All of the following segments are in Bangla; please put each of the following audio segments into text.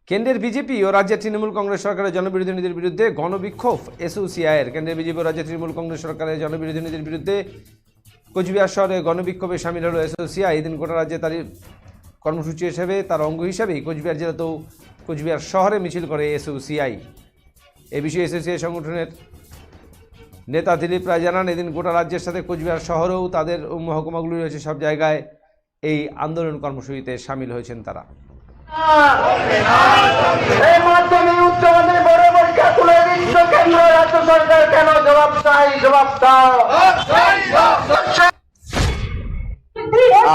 কেন্দ্রের বিজেপি ও রাজ্যের তৃণমূল কংগ্রেস সরকারের জনবিরোধী নীতির বিরুদ্ধে গণবিক্ষোভ এসইউসিআইয়ের। কেন্দ্রের বিজেপি ও রাজ্যের তৃণমূল কংগ্রেস সরকারের জনবিরোধী নীতির বিরুদ্ধে কোচবিহার শহরে গণবিক্ষোভে সামিল হল এসইউসিআই। এদিন গোটা রাজ্যে তার কর্মসূচি হিসেবে তার অঙ্গ হিসেবেই কোচবিহার জেলাতেও কোচবিহার শহরে মিছিল করে এসইউসিআই। এ বিষয়ে এসইউসিআই সংগঠনের নেতা দিলীপ রায় জানান, এদিন গোটা রাজ্যের সাথে কোচবিহার শহরেও তাদের মহকুমাগুলি রয়েছে, সব জায়গায় এই আন্দোলন কর্মসূচিতে সামিল হয়েছেন তারা। এই মাধ্যমিক উচ্চ মাধ্যমিক বোর্ডের পরীক্ষা তুলে দিচ্ছ কেন্দ্র রাজ্য সরকার, কেন? জবাব চাই, জবাব দাও।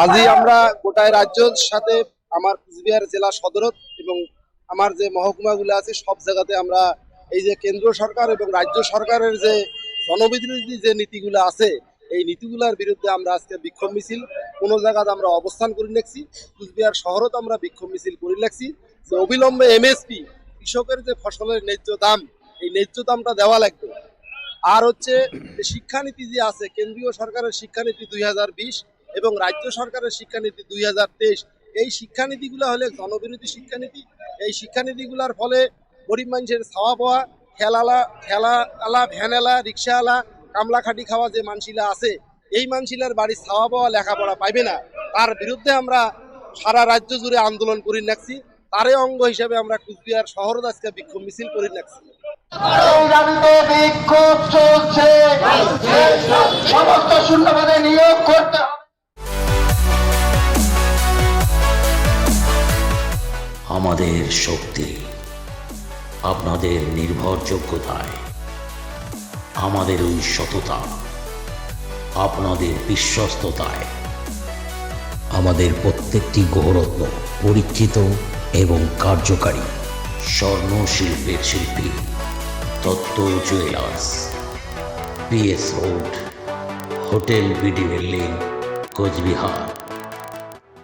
আজই আমরা গোটায় রাজ্যের সাথে আমার কুচবিহার জেলা সদরত এবং আমার যে মহকুমাগুলো আছে সব জায়গাতে আমরা এই যে কেন্দ্র সরকার এবং রাজ্য সরকারের যে জনবিরোধী যে নীতিগুলো আছে এই নীতিগুলোর বিরুদ্ধে আমরা আজকে বিক্ষোভ মিছিল কোনো জায়গাতে আমরা অবস্থান করে রাখছি। কুচবিহার শহরত আমরা বিক্ষোভ মিছিল করে রাখছি যে অবিলম্বে এমএসপি কৃষকের যে ফসলের ন্যায্য দাম, এই ন্যায্য দামটা দেওয়া লাগবে। আর হচ্ছে শিক্ষানীতি যে আছে, কেন্দ্রীয় সরকারের শিক্ষানীতি 2020 এবং রাজ্য সরকারের শিক্ষানীতি 2023, এই শিক্ষানীতিগুলো হলে জনবিরোধী শিক্ষানীতি। এই শিক্ষানীতিগুলোর ফলে গরিব মানুষের ছাওয়া পাওয়া, ঠেলা ভ্যানওয়ালা, রিক্সাওয়ালা, কামলা খাটি খাওয়া যে মানসিলা আছে, এই মানসিলার বাড়ির ছাওয়া পাওয়া, লেখাপড়া পাইবে না। তার বিরুদ্ধে আমরা সারা রাজ্য জুড়ে আন্দোলন করে রাখছি। তারই অঙ্গ হিসেবে আমরা কুচবিহার শহরত আজকে বিক্ষোভ মিছিল করে রাখছি। বিক্ষোভ চলছে, সমস্ত শূন্যপদে নিয়োগ করতে হবে। আমাদের শক্তি আপনাদের নির্ভরযোগ্যতায়, আমাদের ওই সততা আপনাদের বিশ্বস্ততায়, আমাদের প্রত্যেকটি গৌরত্ন পরীক্ষিত এবং কার্যকারী। স্বর্ণ শিল্পের শিল্পী Dutta jewellers, PS road, hotel BD building, Cooch Behar.